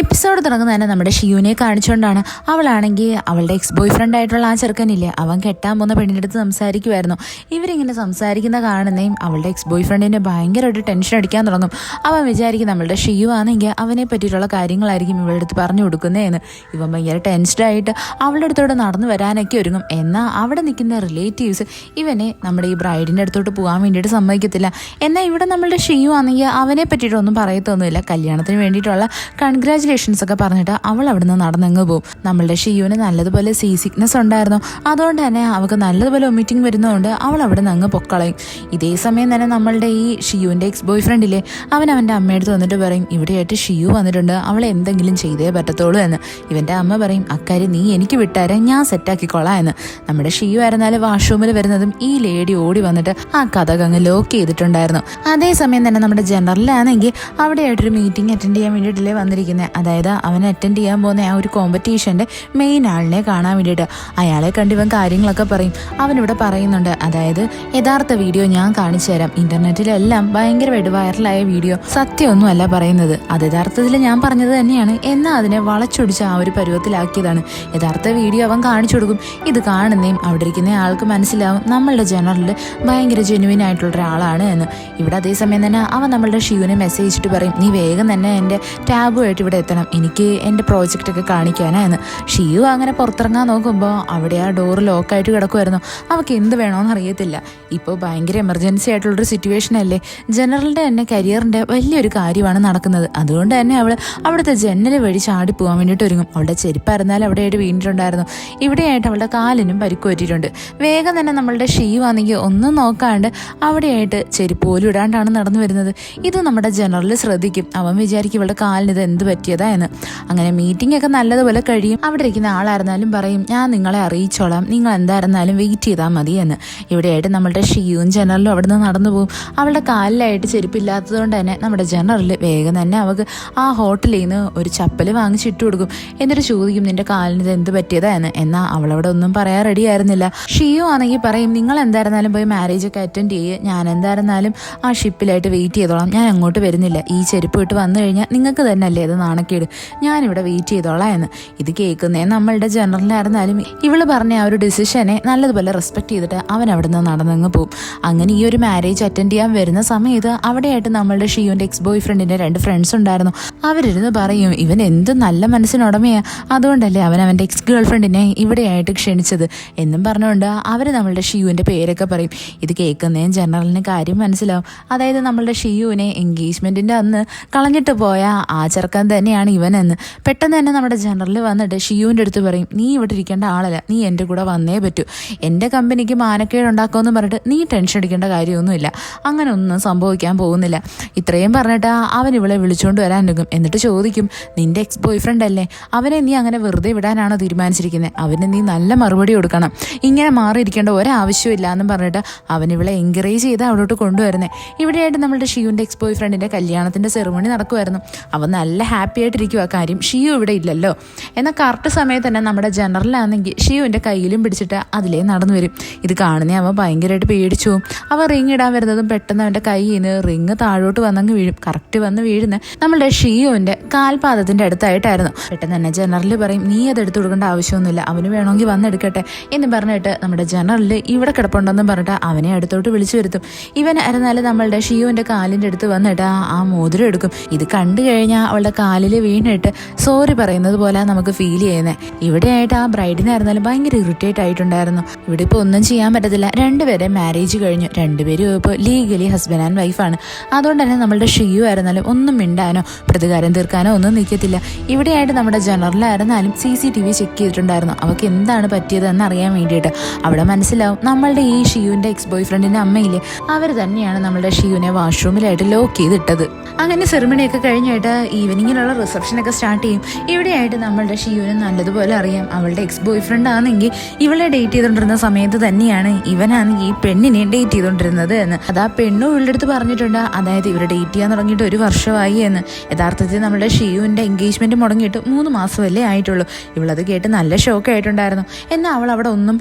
Episode തുടങ്ങുന്നത് തന്നെ നമ്മുടെ ഷിയുവിനെ കാണിച്ചുകൊണ്ടാണ്. അവളാണെങ്കിൽ അവളുടെ എക്സ് ബോയ് ഫ്രണ്ട് ആയിട്ടുള്ള ആ ചെറുക്കനില്ലേ, അവൻ കെട്ടാൻ പോകുന്ന പെണ്ണിൻ്റെ അടുത്ത് സംസാരിക്കുമായിരുന്നു. ഇവരിങ്ങനെ സംസാരിക്കുന്ന കാണുന്നേയും അവളുടെ എക്സ് ബോയ് ഫ്രണ്ടിനെ ഭയങ്കരമായിട്ട് ടെൻഷൻ അടിക്കാൻ തുടങ്ങും. അവൻ വിചാരിക്കും നമ്മളുടെ ഷിയു ആണെങ്കിൽ അവനെ പറ്റിയിട്ടുള്ള കാര്യങ്ങളായിരിക്കും ഇവളുടെ അടുത്ത് പറഞ്ഞു കൊടുക്കുന്നതെന്ന്. ഇവൻ ഭയങ്കര ടെൻസ്ഡായിട്ട് അവളുടെ അടുത്തോട്ട് നടന്നു വരാനൊക്കെ ഒരുങ്ങും. എന്നാൽ അവിടെ നിൽക്കുന്ന റിലേറ്റീവ്സ് ഇവനെ നമ്മുടെ ഈ ബ്രൈഡിൻ്റെ അടുത്തോട്ട് പോകാൻ വേണ്ടിയിട്ട് സമ്മതിക്കത്തില്ല. എന്നാൽ ഇവിടെ നമ്മളുടെ ഷിയു ആണെങ്കിൽ അവനെ പറ്റിയിട്ടൊന്നും പറയത്തൊന്നുമില്ല. കല്യാണത്തിന് വേണ്ടിയിട്ടുള്ള കൺഗ്രാജുലേഷൻസ് ഒക്കെ പറഞ്ഞിട്ട് അവൾ അവിടുന്ന് നടന്നങ്ങ് പോകും. നമ്മളുടെ ഷിയുവിന് നല്ലതുപോലെ സിക്നസ് ഉണ്ടായിരുന്നു. അതുകൊണ്ട് തന്നെ അവൾക്ക് നല്ലതുപോലെ വൊമിറ്റിംഗ് വരുന്നതുകൊണ്ട് അവൾ അവിടെ നിന്ന് അങ്ങ് പൊക്കളയും. ഇതേ സമയം തന്നെ നമ്മളുടെ ഈ ഷിയുവിൻ്റെ എക്സ് ബോയ് ഫ്രണ്ടില്ലേ, അവൻ അവൻ്റെ അമ്മയടുത്ത് വന്നിട്ട് പറയും ഇവിടെയായിട്ട് ഷിയു വന്നിട്ടുണ്ട്, അവളെ എന്തെങ്കിലും ചെയ്തേ പറ്റത്തുള്ളൂ എന്ന്. ഇവൻ്റെ അമ്മ പറയും അക്കാര്യം നീ എനിക്ക് വിട്ടാരെ, ഞാൻ സെറ്റാക്കിക്കൊള്ളാം എന്ന്. നമ്മുടെ ഷിയു ആയിരുന്നാലും വാഷ്റൂമിൽ വരുന്നതും ഈ ലേഡി ഓടി വന്നിട്ട് ആ കഥ അങ്ങ് ലോക്ക് ചെയ്തിട്ടുണ്ടായിരുന്നു. അതേസമയം തന്നെ നമ്മുടെ ജനറലാണെങ്കിൽ അവിടെയായിട്ടൊരു മീറ്റിംഗ് അറ്റൻഡ് ചെയ്യാൻ വേണ്ടിയിട്ടല്ലേ വന്നിരിക്കുന്നത്. അതായത് അവൻ അറ്റൻഡ് ചെയ്യാൻ പോകുന്ന ആ ഒരു കോമ്പറ്റീഷൻ്റെ മെയിൻ ആളിനെ കാണാൻ വേണ്ടിയിട്ട്. അയാളെ കണ്ട് ഇവൻ കാര്യങ്ങളൊക്കെ പറയും. അവനിവിടെ പറയുന്നുണ്ട്, അതായത് യഥാർത്ഥ വീഡിയോ ഞാൻ കാണിച്ചു തരാം, ഇന്റർനെറ്റിലെല്ലാം ഭയങ്കരമായിട്ട് വൈറലായ വീഡിയോ സത്യമൊന്നും അല്ല പറയുന്നത്, അത് യഥാർത്ഥത്തിൽ ഞാൻ പറഞ്ഞത് തന്നെയാണ്, എന്നാൽ അതിനെ വളച്ചൊടിച്ച് ആ ഒരു പരുവത്തിലാക്കിയതാണ്. യഥാർത്ഥ വീഡിയോ അവൻ കാണിച്ചു കൊടുക്കും. ഇത് കാണുന്നേയും അവിടെ ഇരിക്കുന്ന ആൾക്ക് മനസ്സിലാവും നമ്മളുടെ ജനറലിൽ ഭയങ്കര ജെനുവിൻ ആയിട്ടുള്ള ഒരാളാണ് എന്ന്. ഇവിടെ അതേസമയം തന്നെ അവൻ നമ്മളുടെ ഷിയുവിനെ മെസ്സേജ് ഇട്ട് പറയും നീ വേഗം തന്നെ എൻ്റെ ടാബുമായിട്ട് ഇവിടെ എത്തണം, എനിക്ക് എൻ്റെ പ്രോജക്റ്റൊക്കെ കാണിക്കാനാണ്. ഷിയു അങ്ങനെ പുറത്തിറങ്ങാൻ നോക്കുമ്പോൾ അവിടെ ആ ഡോറ് ലോക്കായിട്ട് കിടക്കുമായിരുന്നു. അവൾക്ക് എന്ത് വേണമെന്ന് അറിയത്തില്ല. ഇപ്പോൾ ഭയങ്കര എമർജൻസി ആയിട്ടുള്ളൊരു സിറ്റുവേഷൻ അല്ലേ, ജനറലിൻ്റെ തന്നെ കരിയറിൻ്റെ വലിയൊരു കാര്യമാണ് നടക്കുന്നത്. അതുകൊണ്ട് തന്നെ അവൾ അവിടുത്തെ ജനൽ വഴി ചാടി പോകാൻ വേണ്ടിയിട്ട് ഒരുങ്ങും. അവളുടെ ചെരുപ്പായിരുന്നാലും അവിടെയായിട്ട് വീണിട്ടുണ്ടായിരുന്നു. ഇവിടെയായിട്ട് അവളുടെ കാലിനും പരിക്ക് പറ്റിയിട്ടുണ്ട്. വേഗം തന്നെ നമ്മളുടെ ഷിയു ആണെങ്കിൽ ഒന്നും നോക്കാണ്ട് അവിടെയായിട്ട് ചെരുപ്പ് പോലും ഇടാണ്ടാണ് നടന്നു വരുന്നത്. ഇത് നമ്മുടെ ജനറൽ ശ്രദ്ധിക്കും. അവൻ വിചാരിക്കും ഇവളുടെ കാലിന് ഇത് എന്ത് പറ്റിയതാ എന്ന്. അങ്ങനെ മീറ്റിംഗ് ഒക്കെ നല്ലതുപോലെ കഴിയും. അവിടെ ഇരിക്കുന്ന ആളായിരുന്നാലും പറയും ഞാൻ നിങ്ങളെ അറിയിച്ചോളാം, നിങ്ങൾ എന്തായിരുന്നാലും വെയിറ്റ് ചെയ്താൽ മതി എന്ന്. ഇവിടെയായിട്ട് നമ്മളുടെ ഷിയുവും ജനറലും അവിടെ നിന്ന് നടന്നു പോകും. അവളുടെ കാലിലായിട്ട് ചെരുപ്പില്ലാത്തത് കൊണ്ട് തന്നെ നമ്മുടെ ജനറൽ വേഗം തന്നെ അവൾക്ക് ആ ഹോട്ടലിൽ നിന്ന് ഒരു ചപ്പൽ വാങ്ങിച്ചിട്ട് കൊടുക്കും. എന്നിട്ട് ചോദിക്കും നിന്റെ കാലിന് ഇത് എന്ത് പറ്റിയതാ എന്ന്. എന്നാൽ അവളവിടെ ഒന്നും പറയാൻ റെഡി ആയിരുന്നില്ല. ഷിയു ആണെങ്കിൽ പറയും നിങ്ങൾ എന്തായിരുന്നാലും പോയി മാരേജ് ഒക്കെ അറ്റൻഡ് ചെയ്യുക, ഞാൻ എന്തായിരുന്നാലും ആ ഷിപ്പിലായിട്ട് വെയിറ്റ് ചെയ്തോളാം, ഞാൻ അങ്ങോട്ട് വരുന്നില്ല, ഈ ചെരുപ്പ് ഇട്ട് വന്നു കഴിഞ്ഞാൽ നിങ്ങൾക്ക് തന്നെ അല്ലേ അത് നാണക്കേട്, ഞാനിവിടെ വെയിറ്റ് ചെയ്തോളാം എന്ന്. ഇത് കേൾക്കുന്നേ നമ്മളുടെ ജനറലിനായിരുന്നാലും ഇവള് പറഞ്ഞ ആ ഒരു ഡിസിഷനെ നല്ലതുപോലെ റെസ്പെക്ട് ചെയ്തിട്ട് അവൻ അവിടെ നിന്ന് നടന്നങ്ങ് പോകും. അങ്ങനെ ഈ ഒരു മാരേജ് അറ്റൻഡ് ചെയ്യാൻ വരുന്ന സമയത്ത് അവിടെയായിട്ട് നമ്മളുടെ ഷിയുവിൻ്റെ എക്സ് ബോയ് ഫ്രണ്ടിൻ്റെ 2 ഫ്രണ്ട്സ് ഉണ്ടായിരുന്നു. അവരിരുന്ന് പറയും ഇവൻ എന്ത് നല്ല മനസ്സിനുടമയാ, അതുകൊണ്ടല്ലേ അവൻ അവൻ്റെ എക്സ് ഗേൾ ഫ്രണ്ടിനെ ഇവിടെയായിട്ട് ക്ഷണിച്ചത് എന്നും പറഞ്ഞുകൊണ്ട് അവർ നമ്മളുടെ ഷിയുവിൻ്റെ പേരൊക്കെ പറയും. ഇത് കേൾക്കുന്നേ ജനറലിന് കാര്യം മനസ്സിലാവും. അതായത് നമ്മളുടെ ഷിയുവിനെ എൻഗേജ്മെൻറ്റിൻ്റെ അന്ന് കളഞ്ഞിട്ട് പോയ ആ ചെറുക്കൻ തന്നെയാണ് ഇവനെന്ന്. പെട്ടെന്ന് തന്നെ നമ്മുടെ ജനറൽ വന്നിട്ട് ഷിയുവിൻ്റെ അടുത്ത് പറയും നീ ഇവിടെ ഇരിക്കേണ്ട ആളല്ല, നീ എൻ്റെ കൂടെ വന്നേ പറ്റൂ, എൻ്റെ കമ്പനിക്ക് മാനക്കേടുണ്ടാക്കുമെന്ന് പറഞ്ഞിട്ട് നീ ടെൻഷൻ അടിക്കേണ്ട കാര്യമൊന്നുമില്ല, അങ്ങനെ ഒന്നും സംഭവിക്കാൻ പോകുന്നില്ല. ഇത്രയും പറഞ്ഞിട്ട് അവൻ ഇവളെ വിളിച്ചുകൊണ്ട് വരാനൊരുങ്ങും. എന്നിട്ട് ചോദിക്കും നിൻ്റെ എക്സ് ബോയ് ഫ്രണ്ട് അല്ലേ, അവനെ നീ അങ്ങനെ വെറുതെ വിടാനാണോ തീരുമാനിച്ചിരിക്കുന്നത്, അവന് നീ നല്ല മറുപടി കൊടുക്കണം, ഇങ്ങനെ മാറിയിരിക്കേണ്ട ഒരാവശ്യമില്ല എന്നും പറഞ്ഞിട്ട് അവൻ ഇവളെ എൻകറേജ് ചെയ്ത് അവിടോട്ട് കൊണ്ടുവരുന്നത്. ഇവിടെയായിട്ട് നമ്മളുടെ ഷിയുവിൻ്റെ എക്സ് ബോയ് ഫ്രണ്ടിൻ്റെ കല്യാണത്തിൻ്റെ സെറിമണി നടക്കുമായിരുന്നു. അവൻ നല്ല ഹാപ്പി ആയിട്ടിരിക്കും. ആ കാര്യം ഷിയു ഇവിടെ ഇല്ലല്ലോ. എന്നാൽ കറക്റ്റ് സമയത്ത് തന്നെ നമ്മുടെ ജനറലാണെങ്കിൽ ഷിയുവിൻ്റെ കയ്യിലും പിടിച്ചിട്ട് അതിലേ നടന്നു വരും. ഇത് കാണുന്നേ അവൻ ഭയങ്കരമായിട്ട് പേടിച്ചു പോകും. അവൻ റിങ് ഇടാൻ വരുന്നതും പെട്ടെന്ന് അവൻ്റെ കയ്യിൽ നിന്ന് റിങ് താഴോട്ട് വന്നങ്ങ് വീഴും. കറക്റ്റ് വന്ന് വീഴുന്ന നമ്മളുടെ ഷിയുവിൻ്റെ കാൽപാദത്തിൻ്റെ അടുത്തായിട്ടായിരുന്നു. പെട്ടെന്ന് തന്നെ ജനറൽ പറയും നീ അത് എടുത്തു കൊടുക്കേണ്ട ആവശ്യമൊന്നുമില്ല, അവന് വേണമെങ്കിൽ വന്നെടുക്കട്ടെ എന്ന് പറഞ്ഞിട്ട് നമ്മുടെ ജനറൽ ഇവിടെ കിടപ്പുണ്ടെന്നും പറഞ്ഞിട്ട് അവനെ അടുത്തോട്ട് വിളിച്ചു വരുത്തും. ഇവൻ ഇരുന്നാലും നമ്മളുടെ ഷിയുവിൻ്റെ കാലിൻ്റെ അടുത്ത് വന്നിട്ട് ആ മോതിരം എടുക്കും. ഇത് കണ്ടു കഴിഞ്ഞാൽ അവളുടെ കാലിൽ വീണിട്ട് സോറി പറയുന്നത് പോലെ നമുക്ക് ഫീൽ ചെയ്യുന്നത്. ഇവിടെയായിട്ട് ആ ബ്രൈഡിനായിരുന്നാലും ഭയങ്കര ഇറിറ്റേറ്റ് ആയിട്ടുണ്ടായിരുന്നു. ഇവിടെ ഇപ്പോൾ ഒന്നും ചെയ്യാൻ പറ്റത്തില്ല, രണ്ടുപേരെ മാരേജ് കഴിഞ്ഞു, രണ്ടുപേരും ഇപ്പോൾ ലീഗലി ഹസ്ബൻഡ് ആൻഡ് വൈഫാണ്. അതുകൊണ്ട് തന്നെ നമ്മളുടെ ഷിയു ആയിരുന്നാലും ഒന്നും മിണ്ടാനോ പ്രതികാരം തീർക്കാനോ ഒന്നും നിൽക്കത്തില്ല. ഇവിടെയായിട്ട് നമ്മുടെ ജനറലായിരുന്നാലും CCTV ചെക്ക് ചെയ്തിട്ടുണ്ടായിരുന്നു അവൾക്ക് എന്താണ് പറ്റിയതെന്ന് അറിയാൻ വേണ്ടിയിട്ട്. അവിടെ മനസ്സിലാവും നമ്മളുടെ ഈ ഷിയുവിൻ്റെ എക്സ് ബോയ് ഫ്രണ്ടിൻ്റെ അമ്മയില്ലേ, അവർ തന്നെയാണ് നമ്മളുടെ ഷിയുവിനെ വാഷ്റൂമിലായിട്ട് ലോക്ക് ചെയ്തിട്ടത്. അങ്ങനെ സെറിമണിയൊക്കെ കഴിഞ്ഞിട്ട് ഈവനിങ്ങിലുള്ള റിസപ്ഷനൊക്കെ സ്റ്റാർട്ട് ചെയ്യും. ഇവിടെയായിട്ട് നമ്മളുടെ ഷിയുവിന് നല്ലതുപോലെ അറിയാം അവളുടെ എക്സ് ബോയ് ഫ്രണ്ട് ആണെങ്കിൽ ഇവളെ ഡേറ്റ് ചെയ്തുകൊണ്ടിരുന്ന സമയത്ത് തന്നെയാണ് ഇവനാണെങ്കിൽ ഈ പെണ്ണിനെ ഡേറ്റ് ചെയ്തുകൊണ്ടിരുന്നത് എന്ന്. അത് ആ പെണ്ണും ഇവളുടെ അടുത്ത് പറഞ്ഞിട്ടുണ്ട്. അതായത് ഇവർ ഡേറ്റ് ചെയ്യാൻ തുടങ്ങിയിട്ട് 1 വർഷമായി എന്ന്. യഥാർത്ഥത്തിൽ നമ്മുടെ ഷിയുവിൻ്റെ എൻഗേജ്മെൻറ്റ് മുടങ്ങിയിട്ട് 3 മാസമല്ലേ ആയിട്ടുള്ളൂ. ഇവളത് കേട്ട് നല്ല ഷോക്ക് ആയിട്ടുണ്ടായിരുന്നു. എന്നാൽ അവൾ അവിടെ ഒന്നും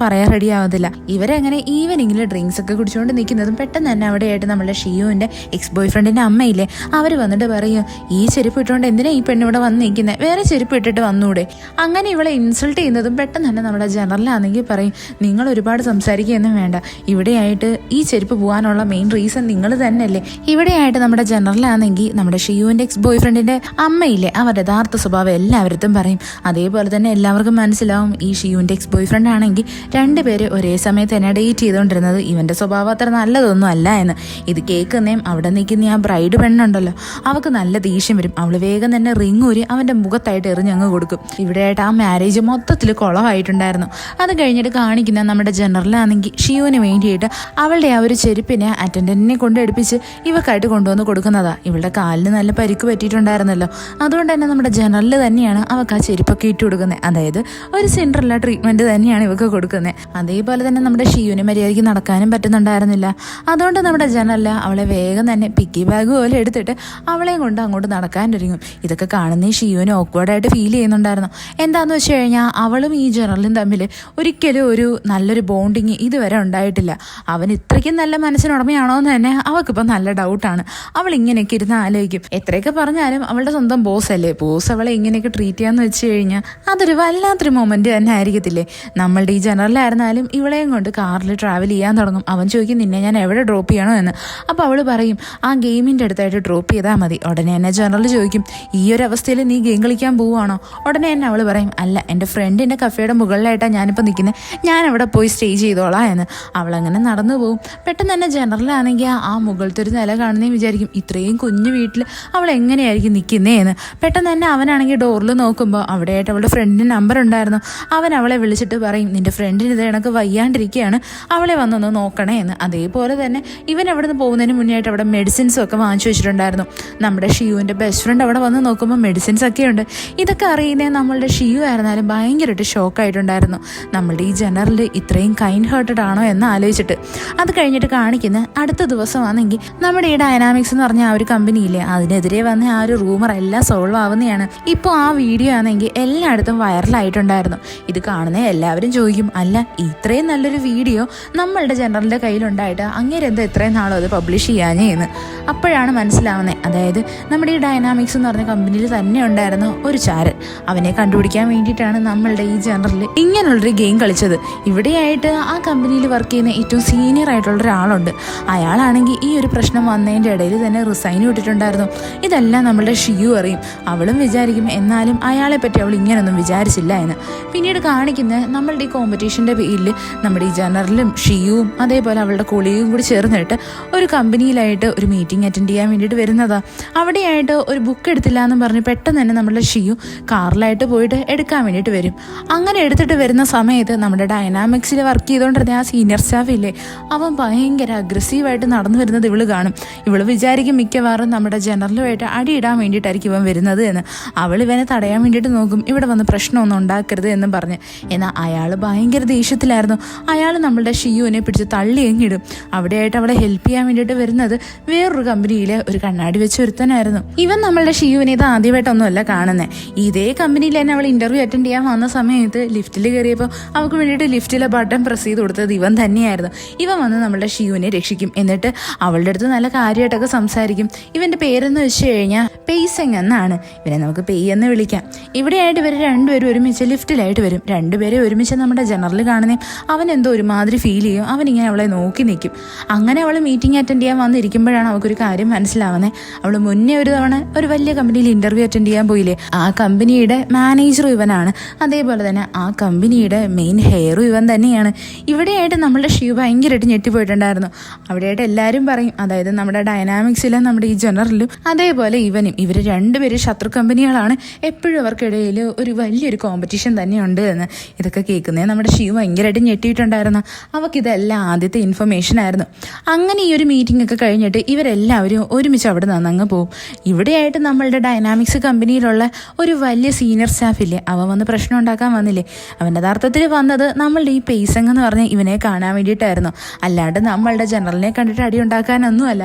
പറയാൻ റെഡി ആവത്തില്ല. ഇവരങ്ങനെ ഈവനിങ്ങിൽ ഡ്രിങ്ക്സ് ഒക്കെ കുടിച്ചുകൊണ്ട് നിൽക്കുന്നതും പെട്ടെന്ന് തന്നെ അവിടെയായിട്ട് നമ്മുടെ ഷിയുവിൻ്റെ എക്സ് ബോയ് ഫ്രണ്ടിൻ്റെ അമ്മയില്ലേ, അവർ വന്നിട്ട് പറയും ഈ ചെരുപ്പ് ഇട്ടുകൊണ്ട് എന്തിനാ ഈ പെണ്ണിവിടെ വന്ന് നിൽക്കുന്നത്, വേറെ ചെരുപ്പ് ഇട്ടിട്ട് വന്നൂടെ? അങ്ങനെ ഇവളെ ഇൻസൾട്ട് ചെയ്യുന്നതും പെട്ടെന്ന് തന്നെ നമ്മുടെ ജനറലാണെങ്കിൽ പറയും, നിങ്ങൾ ഒരുപാട് സംസാരിക്കുകയൊന്നും വേണ്ട, ഇവിടെയായിട്ട് ഈ ചെരുപ്പ് പോകാനുള്ള മെയിൻ റീസൺ നിങ്ങൾ തന്നെയല്ലേ. ഇവിടെയായിട്ട് നമ്മുടെ ജനറലാണെങ്കിൽ നമ്മുടെ ഷിയുവിൻ്റെ എക്സ് ബോയ് ഫ്രണ്ടിൻ്റെ അമ്മയില്ലേ, അവരുടെ യഥാർത്ഥ സ്വഭാവം എല്ലാവരും പറയും. അതേപോലെ തന്നെ എല്ലാവർക്കും മനസ്സിലാവും ഈ ഷിയുവിൻ്റെ എക്സ് ബോയ് ഫ്രണ്ട് ആണെങ്കിൽ രണ്ടുപേര് ഒരേ സമയത്ത് തന്നെ ഡേറ്റ് ചെയ്തുകൊണ്ടിരുന്നത് ഇവൻ്റെ സ്വഭാവം അത്ര നല്ലതൊന്നും അല്ല എന്ന്. ഇത് കേൾക്കുന്നേം അവിടെ നിൽക്കുന്ന ആ ബ്രൈഡ് പെണ്ണുണ്ടല്ലോ, അവൾക്ക് നല്ല ദേഷ്യം വരും. അവൾ വേഗം തന്നെ റിങ് ഊരി അവൻ്റെ മുഖത്തായിട്ട് എറിഞ്ഞങ്ങ് കൊടുക്കും. ഇവിടെയായിട്ട് ആ മാരേജ് മൊത്തത്തിൽ കുളമായിട്ടുണ്ടായിരുന്നു. അത് കഴിഞ്ഞിട്ട് കാണിക്കുന്ന നമ്മുടെ ജനറലാണെങ്കിൽ ഷിയുവിന് വേണ്ടിയിട്ട് അവളുടെ ആ ഒരു ചെരുപ്പിനെ അറ്റൻഡന്റിനെ കൊണ്ട് എടുപ്പിച്ച് ഇവക്കായിട്ട് കൊണ്ടുവന്ന് കൊടുക്കുന്നതാ. ഇവളുടെ കാലിന് നല്ല പരിക്ക് പറ്റിയിട്ടുണ്ടായിരുന്നല്ലോ, അതുകൊണ്ട് തന്നെ നമ്മുടെ ജനറൽ തന്നെയാണ് അവൾക്ക് ആ ചെരുപ്പൊക്കെ ഇട്ട് കൊടുക്കുന്നത്. അതായത് ഒരു സിൻഡ്രല്ല ട്രീറ്റ്മെന്റ് തന്നെയാണ് ഇവക്ക് കൊടുക്കുന്നത്. അതേപോലെ തന്നെ നമ്മുടെ ഷിയുവിന് മര്യാദയ്ക്ക് നടക്കാനും പറ്റുന്നുണ്ടായിരുന്നില്ല. അതുകൊണ്ട് നമ്മുടെ ജനറൽ അവളെ വേഗം തന്നെ പിക്കി ബാഗ് പോലെ എടുത്തിട്ട് അവളെയും കൊണ്ട് അങ്ങോട്ട് നടക്കാൻ ഒരുങ്ങും. ഇതൊക്കെ കാണുന്ന ഷിയുവിന് ഓക്വേർഡായിട്ട് ഫീൽ ചെയ്യുന്നുണ്ടായിരുന്നു. എന്താന്ന് വെച്ച് കഴിഞ്ഞാൽ അവളും ഈ ജനറലും തമ്മിൽ ഒരിക്കലും ഒരു നല്ലൊരു ബോണ്ടിങ് ഇതുവരെ ഉണ്ടായിട്ടില്ല. അവൻ ഇത്രയ്ക്കും നല്ല മനസ്സിനുടമയാണോ എന്ന് തന്നെ അവൾക്കിപ്പോൾ നല്ല ഡൗട്ടാണ്. അവൾ ഇങ്ങനെയൊക്കെ ഇരുന്ന് ആലോചിക്കും. എത്രയൊക്കെ പറഞ്ഞാലും അവളുടെ സ്വന്തം ബോസ് അല്ലേ, ബോസ് അവളെ ഇങ്ങനെയൊക്കെ ട്രീറ്റ് ചെയ്യാന്ന് വെച്ച് കഴിഞ്ഞാൽ അതൊരു വല്ലാത്തൊരു മൊമെന്റ് തന്നെ ആയിരിക്കത്തില്ലേ. നമ്മളുടെ ഈ ജനറലായിരുന്നാലും ഇവളെയും കൊണ്ട് കാറിൽ ട്രാവൽ ചെയ്യാൻ തുടങ്ങും. അവൻ ചോദിക്കും, നിന്നെ ഞാൻ എവിടെ ഡ്രോപ്പ് ചെയ്യണോ എന്ന്. അപ്പോൾ അവൾ പറയും, ആ ഗെയിമിൻ്റെ അടുത്തായിട്ട് ഡ്രോപ്പ് ചെയ്താൽ മതി. ഉടനെ എന്നെ ജനറൽ ചോദിക്കും, ഈ ഒരു അവസ്ഥയിൽ നീ ഗെയിം കളിക്കാൻ പോവുകയാണോ? ഉടനെ തന്നെ അവൾ പറയും, അല്ല, എൻ്റെ ഫ്രണ്ടിൻ്റെ കഫേയുടെ മുകളിലായിട്ടാണ് ഞാനിപ്പോൾ നിൽക്കുന്നത്, ഞാൻ അവിടെ പോയി സ്റ്റേ ചെയ്തോളാം എന്ന്. അവളങ്ങനെ നടന്നു പോകും. പെട്ടെന്ന് തന്നെ ജനറലാണെങ്കിൽ ആ മുകളിലത്തെ ഒരു നില കാണുന്നേ വിചാരിക്കും, ഇത്രയും കുഞ്ഞു വീട്ടിൽ അവൾ എങ്ങനെയായിരിക്കും നിൽക്കുന്നതെന്ന്. പെട്ടെന്ന് തന്നെ അവനാണെങ്കിൽ ഡോറിൽ നോക്കുമ്പോൾ അവിടെയായിട്ട് അവളുടെ ഫ്രണ്ടിൻ്റെ നമ്പർ ഉണ്ടായിരുന്നു. അവൻ അവളെ വിളിച്ചിട്ട് പറയും, നിൻ്റെ ഫ്രണ്ടിന് ഇത് കണക്ക് വയ്യാണ്ടിരിക്കുകയാണ്, അവളെ വന്നൊന്ന് നോക്കണേ എന്ന്. അതേപോലെ തന്നെ ഇവൻ അവിടെ നിന്ന് പോകുന്നതിന് മുന്നേ ആയിട്ട് അവിടെ മെഡിസിൻസും ഒക്കെ വാങ്ങിച്ചു വെച്ചിട്ടുണ്ടായിരുന്നു. നമ്മുടെ ഷിയുവിൻ്റെ ബെസ്റ്റ് ഫ്രണ്ട് അവിടെ വന്ന് നോക്കുമ്പോൾ മെഡിസിൻസ് ഒക്കെ ഉണ്ട്. ഇതൊക്കെ അറിയുന്നത് നമ്മളുടെ ഷിയു ആയിരുന്നാലും ഭയങ്കരമായിട്ട് ഷോക്കായിട്ടുണ്ടായിരുന്നു. നമ്മളുടെ ഈ ജനറൽ ഇത്രയും കൈൻഡ് ഹേർട്ടഡ് ആണോ എന്ന് ആലോചിച്ചിട്ട്. അത് കഴിഞ്ഞിട്ട് കാണിക്കുന്ന അടുത്ത ദിവസമാണെങ്കിൽ നമ്മുടെ ഈ ഡൈനാമിക്സ് എന്ന് പറഞ്ഞ ആ ഒരു കമ്പനിയില്ലേ, അതിനെതിരെ വന്ന ആ ഒരു റൂമർ എല്ലാം സോൾവ് ആവുന്നതാണ്. ഇപ്പോൾ ആ വീഡിയോ ആണെങ്കിൽ എല്ലായിടത്തും വൈറലായിട്ടുണ്ടായിരുന്നു. ഇത് കാണുന്ന എല്ലാവരും ചോദിക്കും, അല്ല, ഇത്രയും നല്ലൊരു വീഡിയോ നമ്മളുടെ ജനറലിൻ്റെ കയ്യിലുണ്ടായിട്ട് അങ്ങേരെന്താ ഇത്രയും നാളും അത് പബ്ലിഷ് ചെയ്യാഞ്ഞേ എന്ന്. അപ്പോഴാണ് മനസ്സിലാവുന്നത്, അതായത് നമ്മുടെ ഈ ഡൈനാമിക്സ് എന്ന് പറഞ്ഞ കമ്പനിയിൽ തന്നെ ഉണ്ടായിരുന്ന ഒരു ചാരൻ, അവനെ കണ്ടുപിടിക്കാൻ വേണ്ടിയിട്ടാണ് നമ്മളുടെ ഈ ജനറൽ ഇങ്ങനെയുള്ളൊരു ഗെയിം കളിച്ചത്. ഇവിടെയായിട്ട് ആ കമ്പനിയിൽ വർക്ക് ചെയ്യുന്ന ഏറ്റവും സീനിയർ ആയിട്ടുള്ള ഒരാളുണ്ട്. അയാളാണെങ്കിൽ ഈ ഒരു പ്രശ്നം വന്നതിൻ്റെ ഇടയിൽ തന്നെ റിസൈൻ വിട്ടിട്ടുണ്ടായിരുന്നു. ഇതെല്ലാം നമ്മളുടെ ഷിയു അറിയും. അവളും വിചാരിക്കും, എന്നാലും അയാളെ പറ്റി അവൾ ഇങ്ങനൊന്നും വിചാരിച്ചില്ല എന്ന്. പിന്നീട് കാണിക്കുന്ന നമ്മളുടെ ഈ കോമ്പറ്റീഷൻ്റെ പേരിൽ നമ്മുടെ ഈ ജനറലും ഷിയുവും അതേപോലെ അവളുടെ കൊളീഗും കൂടി ചേർന്നിട്ട് ഒരു കമ്പനിയിലായിട്ട് ഒരു മീറ്റിംഗ് അറ്റൻഡ് ചെയ്യാൻ വേണ്ടിയിട്ട് വരുന്നതാണ്. അവിടെയായിട്ട് ഒരു ബുക്ക് എടുത്തില്ല എന്ന് പറഞ്ഞ് പെട്ടെന്ന് തന്നെ നമ്മളുടെ ഷിയു കാറിലായിട്ട് പോയിട്ട് എടുക്കാൻ വേണ്ടിയിട്ട് വരും. അങ്ങനെ എടുത്തിട്ട് വരുന്ന സമയത്ത് നമ്മുടെ ഡൈനാമിക്സിൽ വർക്ക് ചെയ്തുകൊണ്ടിരുന്ന ആ സീനിയർ സ്റ്റാഫ് ഇല്ലേ, അവൻ ഭയങ്കര അഗ്രസീവായിട്ട് നടന്നു വരുന്നത് ഇവള് കാണും. ഇവള് വിചാരിക്കും മിക്കവാറും നമ്മുടെ ജനറലുമായിട്ട് അടിയിടാൻ വേണ്ടിയിട്ടായിരിക്കും ഇവൻ വരുന്നത് എന്ന്. അവൾ ഇവനെ തടയാൻ വേണ്ടിയിട്ട് നോക്കും, ഇവിടെ വന്ന് പ്രശ്നമൊന്നും ഉണ്ടാക്കരുത് എന്ന് പറഞ്ഞ്. എന്നാൽ അയാൾ ഭയങ്കര ദേഷ്യത്തിലായിരുന്നു. അയാൾ നമ്മളുടെ ഷിയുവിനെ പിടിച്ച് തള്ളി എങ്ങിടും. അവിടെയായിട്ട് അവളെ ഹെൽപ്പ് ചെയ്യാൻ വേണ്ടിയിട്ട് വരുന്നത് വേറൊരു കമ്പനിയിലെ ഒരു കണ്ണാടി വെച്ച് ഒരുത്തനായിരുന്നു. ഇവൻ നമ്മളുടെ ഷിയുവിനെ ഇത് ആദ്യമായിട്ടൊന്നുമല്ല കാണുന്നത്. ഇതേ കമ്പനിയിൽ തന്നെ അവൾ ഇന്റർവ്യൂ അറ്റൻഡ് ചെയ്യാൻ വന്ന സമയത്ത് ലിഫ്റ്റിൽ കയറിയപ്പോൾ അവൾക്ക് വേണ്ടിയിട്ട് ലിഫ്റ്റിലെ ബട്ടൺ പ്രസ് ചെയ്ത് കൊടുത്തത് ഇവൻ തന്നെയായിരുന്നു. ഇവൻ വന്ന് നമ്മളുടെ ഷിയുവിനെ രക്ഷിക്കും. എന്നിട്ട് അവളുടെ അടുത്ത് നല്ല കാര്യമായിട്ടൊക്കെ സംസാരിക്കും. ഇവൻ്റെ പേരെന്ന് വെച്ച് കഴിഞ്ഞാൽ പെയ്സെങ് എന്നാണ്. ഇവനെ നമുക്ക് പെയ് എന്ന് വിളിക്കാം. ഇവിടെയായിട്ട് ഇവർ രണ്ടുപേരും ഒരുമിച്ച് ലിഫ്റ്റിലായിട്ട് വരും. രണ്ടുപേരും ഒരുമിച്ച് നമ്മുടെ ജനറൽ കാണുന്നേ അവൻ എന്തോ ഒരുമാതിരി ഫീൽ ചെയ്യും. അവനിങ്ങനെ അവളെ നോക്കി നിൽക്കും. അങ്ങനെ അവൾ മീറ്റിംഗ് അറ്റൻഡ് ചെയ്യാൻ വന്നിരിക്കുമ്പോഴാണ് അവൾക്കൊരു കാര്യം മനസ്സിലാവുന്നത്. അവൾ മുന്നേ ഒരു തവണ ഒരു വലിയ കമ്പനിയിൽ ഇന്റർവ്യൂ അറ്റൻഡ് ചെയ്യാൻ പോയില്ലേ, ആ കമ്പനിയുടെ മാനേജറും ഇവനാണ്. അതേപോലെ തന്നെ ആ കമ്പനിയുടെ മെയിൻ ഹെയറും ഇവൻ തന്നെയാണ്. ഇവിടെയായിട്ട് നമ്മളുടെ ഷിയു ഭയങ്കരമായിട്ട് ഞെട്ടിപ്പോയിട്ടുണ്ടായിരുന്നു. അവിടെയായിട്ട് എല്ലാവരും പറയും, അതായത് നമ്മുടെ ഡൈനാമിക്സിലും നമ്മുടെ ഈ ജനറലും അതേപോലെ ഇവനും, ഇവർ രണ്ടുപേരും ശത്രു കമ്പനികളാണ്. എപ്പോഴും അവർക്കിടയിൽ ഒരു വലിയൊരു കോമ്പറ്റീഷൻ തന്നെയുണ്ട് എന്ന്. ഇതൊക്കെ കേൾക്കുന്നത് നമ്മുടെ ഷിയു ഭയങ്കരമായിട്ട് ഞെട്ടിയിട്ടുണ്ടായിരുന്നു. അവൾക്കിതെല്ലാം ആദ്യത്തെ ഇൻഫർമേഷൻ ആയിരുന്നു. അങ്ങനെ ഈ ഒരു മീറ്റിംഗ് ഒക്കെ കഴിഞ്ഞിട്ട് ഇവരെല്ലാവരും ഒരുമിച്ച് അവിടെ നിന്ന് അങ്ങ് പോകും. ഇവിടെയായിട്ട് നമ്മളുടെ ഡൈനാമിക്സ് കമ്പനിയിലുള്ള ഒരു വലിയ സീനിയർ സ്റ്റാഫില്ലേ, അവൻ വന്ന് പ്രശ്നം ഉണ്ടാക്കാൻ വന്നില്ലേ. അവൻ്റെ യഥാർത്ഥത്തിൽ വന്നത് നമ്മളുടെ ഈ പെയ്സെങ് എന്ന് പറഞ്ഞ ഇവനെ കാണാൻ വേണ്ടിയിട്ടായിരുന്നു. അല്ലാണ്ട് നമ്മളുടെ ജനറലിനെ കണ്ടിട്ട് അടി ഉണ്ടാക്കാനൊന്നുമല്ല.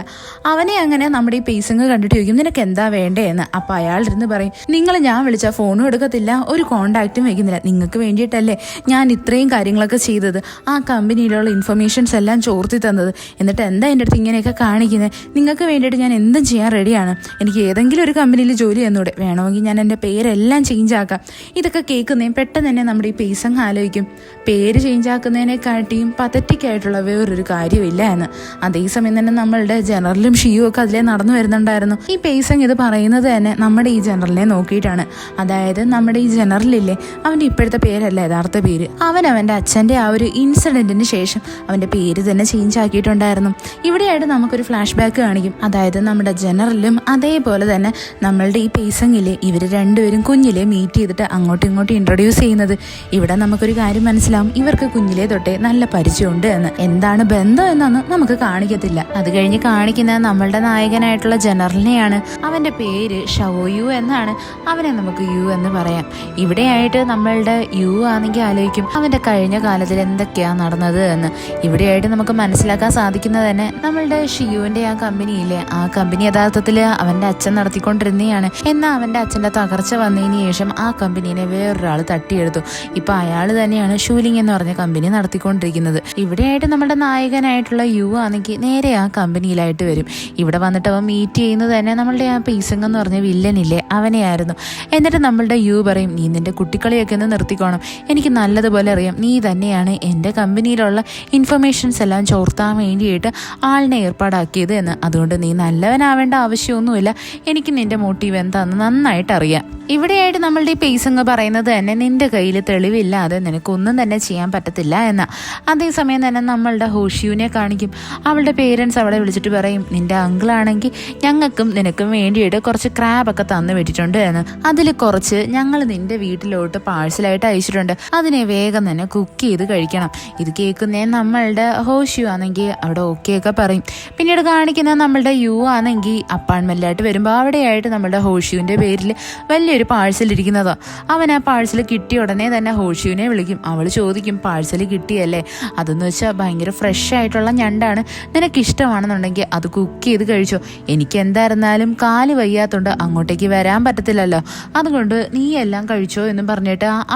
അവനെ അങ്ങനെ നമ്മുടെ ഈ പെയ്സെങ് കണ്ടിട്ട് ചോദിക്കും, നിനക്ക് എന്താ വേണ്ടേ എന്ന്. അപ്പോൾ അയാളിരുന്ന് പറയും, നിങ്ങൾ ഞാൻ വിളിച്ചാൽ ഫോണും എടുക്കത്തില്ല, ഒരു കോണ്ടാക്റ്റും വയ്ക്കുന്നില്ല. നിങ്ങൾക്ക് വേണ്ടിയിട്ടല്ലേ ഞാൻ ഇത്രയും കാര്യങ്ങളൊക്കെ ചെയ്തത്, ആ കമ്പനിയിലുള്ള ഇൻഫർമേഷൻസ് എല്ലാം ചോർത്തി തന്നത്. എന്നിട്ട് എന്താ എൻ്റെ അടുത്ത് ഇങ്ങനെയൊക്കെ കാണിക്കുന്നത്? നിങ്ങൾക്ക് വേണ്ടിയിട്ട് ഞാൻ എന്തും ചെയ്യാൻ റെഡിയാണ്. എനിക്ക് ഏതെങ്കിലും ഒരു കമ്പനിയിൽ ജോലി ജോലി എന്നൂടെ, വേണമെങ്കിൽ ഞാൻ എൻ്റെ പേരെല്ലാം ചേഞ്ച് ആക്കാം. ഇതൊക്കെ കേൾക്കുന്നതും പെട്ടെന്ന് തന്നെ നമ്മുടെ ഈ പേസങ് ആലോചിക്കും, പേര് ചേഞ്ച് ആക്കുന്നതിനെക്കാട്ടിയും പതറ്റിക് ആയിട്ടുള്ള വേറൊരു കാര്യമില്ല എന്ന്. അതേസമയം തന്നെ നമ്മളുടെ ജനറലും ഷിയും ഒക്കെ അതിലേ നടന്നു വരുന്നുണ്ടായിരുന്നു. ഈ പേസങ് ഇത് പറയുന്നത് തന്നെ നമ്മുടെ ഈ ജനറലിനെ നോക്കിയിട്ടാണ്. അതായത് നമ്മുടെ ഈ ജനറലില്ലേ, അവൻ്റെ ഇപ്പോഴത്തെ പേരല്ല യഥാർത്ഥ പേര്. അവൻ്റെ അച്ഛൻ്റെ ആ ഒരു ഇൻസിഡന്റിന് ശേഷം അവൻ്റെ പേര് തന്നെ ചേഞ്ച് ആക്കിയിട്ടുണ്ടായിരുന്നു. ഇവിടെയായിട്ട് നമുക്കൊരു ഫ്ലാഷ് ബാക്ക് കാണിക്കും. അതായത് നമ്മുടെ ജനറലും അതേപോലെ തന്നെ നമ്മളുടെ ഈ പേസങ്ങിലെ ഇവർ രണ്ടുപേരും കുഞ്ഞിലെ മീറ്റ് ചെയ്തിട്ട് അങ്ങോട്ടും ഇങ്ങോട്ടും ഇൻട്രൊഡ്യൂസ് ചെയ്യുന്നത്. ഇവിടെ നമുക്കൊരു കാര്യം മനസ്സിലാവും, ഇവർക്ക് കുഞ്ഞിലെ തൊട്ടേ നല്ല പരിചയമുണ്ട് എന്ന്. എന്താണ് ബന്ധം എന്നൊന്നും നമുക്ക് കാണിക്കത്തില്ല. അത് കഴിഞ്ഞ് കാണിക്കുന്ന നമ്മളുടെ നായകനായിട്ടുള്ള ജനറലിനെയാണ്. അവൻ്റെ പേര് ഷവോയു എന്നാണ്. അവനെ നമുക്ക് യു എന്ന് പറയാം. ഇവിടെയായിട്ട് നമ്മളുടെ യു ആണെങ്കിൽ ആലോചിക്കും അവൻ്റെ കഴിഞ്ഞ കാലത്തിൽ എന്തൊക്കെയാണ് നടന്നത് എന്ന്. ഇവിടെയായിട്ട് നമുക്ക് മനസ്സിലാക്കാൻ സാധിക്കുന്നത് തന്നെ നമ്മളുടെ ഷിയുവിൻ്റെ ആ കമ്പനിയില്ലേ, ആ കമ്പനി യഥാർത്ഥത്തിൽ അവൻ്റെ അച്ഛൻ നടത്തിക്കൊണ്ടിരുന്നതാണ്. എന്നാൽ അവൻ്റെ അച്ഛൻ്റെ തകർച്ച വന്നതിന് ശേഷം ആ കമ്പനീനെ വേറൊരാൾ തട്ടിയെടുത്തു. ഇപ്പം അയാൾ തന്നെയാണ് ഷൂലിംഗ് എന്ന് പറഞ്ഞ കമ്പനി നടത്തിക്കൊണ്ടിരിക്കുന്നത്. ഇവിടെയായിട്ട് നമ്മുടെ നായകനായിട്ടുള്ള യു ആണെങ്കിൽ നേരെ ആ കമ്പനിയിലായിട്ട് വരും. ഇവിടെ വന്നിട്ട് അവൻ മീറ്റ് ചെയ്യുന്നത് തന്നെ നമ്മളുടെ ആ പേസങ് എന്ന് പറഞ്ഞ വില്ലനില്ലേ, അവനെയായിരുന്നു. എന്നിട്ട് നമ്മളുടെ യു പറയും, നീ നിന്റെ കുട്ടിക്കളിയൊക്കെ ഒന്ന് നിർത്തിക്കോണം, എനിക്ക് നല്ലതുപോലെ അറിയാം നീ തന്നെയാണ് എൻ്റെ കമ്പനിയിലുള്ള ഇൻഫർമേഷൻസ് എല്ലാം ചോർത്താൻ വേണ്ടിയിട്ട് ആളിനെ ഏർപ്പാടാക്കിയത് എന്ന്. അതുകൊണ്ട് നീ നല്ലവനാവേണ്ട ആവശ്യമൊന്നുമില്ല, എനിക്ക് നിന്റെ മോട്ടീവ് എന്താണെന്ന് നന്നായിട്ട് അറിയാം. ഇവിടെയായിട്ട് നമ്മളുടെ ഈ പേസങ് പറയുന്നത് തന്നെ നിന്റെ കയ്യിൽ തെളിവില്ലാതെ നിനക്കൊന്നും തന്നെ ചെയ്യാൻ പറ്റത്തില്ല എന്ന. അതേസമയം തന്നെ നമ്മളുടെ ഹോഷിയുവിനെ കാണിക്കും. അവളുടെ പേരൻസ് അവളെ വിളിച്ചിട്ട് പറയും, നിന്റെ അങ്കിളാണെങ്കിൽ ഞങ്ങൾക്കും നിനക്കും വേണ്ടിയിട്ട് കുറച്ച് ക്രാബൊക്കെ തന്നു വിട്ടിട്ടുണ്ട് എന്ന്. അതിൽ കുറച്ച് ഞങ്ങൾ നിന്റെ വീട്ടിലോട്ട് പാഴ്സലായിട്ട് അയച്ചിട്ടുണ്ട്, അതിനെ വേഗം തന്നെ കുക്ക് ചെയ്ത് കഴിക്കണം. ഇത് കേൾക്കുന്നേ നമ്മളുടെ ഹോഷിയു ആണെങ്കിൽ അവിടെ ഓക്കെ ഒക്കെ പറയും. പിന്നീട് കാണിക്കുന്ന നമ്മളുടെ യു ആണെങ്കിൽ അപ്പാർട്ട്മെന്റിലായിട്ട് വരുമ്പോൾ അവിടെയായിട്ട് നമ്മളുടെ ഹോഷിയുവിൻ്റെ പേരിൽ വലിയൊരു പാഴ്സൽ ഇരിക്കുന്നതോ. അവൻ ആ പാഴ്സൽ കിട്ടിയ ഉടനെ തന്നെ ഹോഷിയുവിനെ വിളിക്കും. അവൾ ചോദിക്കും, പാഴ്സൽ കിട്ടിയല്ലേ, അതെന്ന് വെച്ചാൽ ഭയങ്കര ഫ്രഷ് ആയിട്ടുള്ള ഞണ്ടാണ്, നിനക്ക് ഇഷ്ടമാണെന്നുണ്ടെങ്കിൽ അത് കുക്ക് ചെയ്ത് കഴിച്ചോ. എനിക്ക് എന്തായിരുന്നാലും കാല് വയ്യാത്തോണ്ട് അങ്ങോട്ടേക്ക് വരാൻ പറ്റത്തില്ലല്ലോ, അതുകൊണ്ട് നീ എല്ലാം കഴിച്ചോ എന്ന് പറഞ്ഞിട്ട്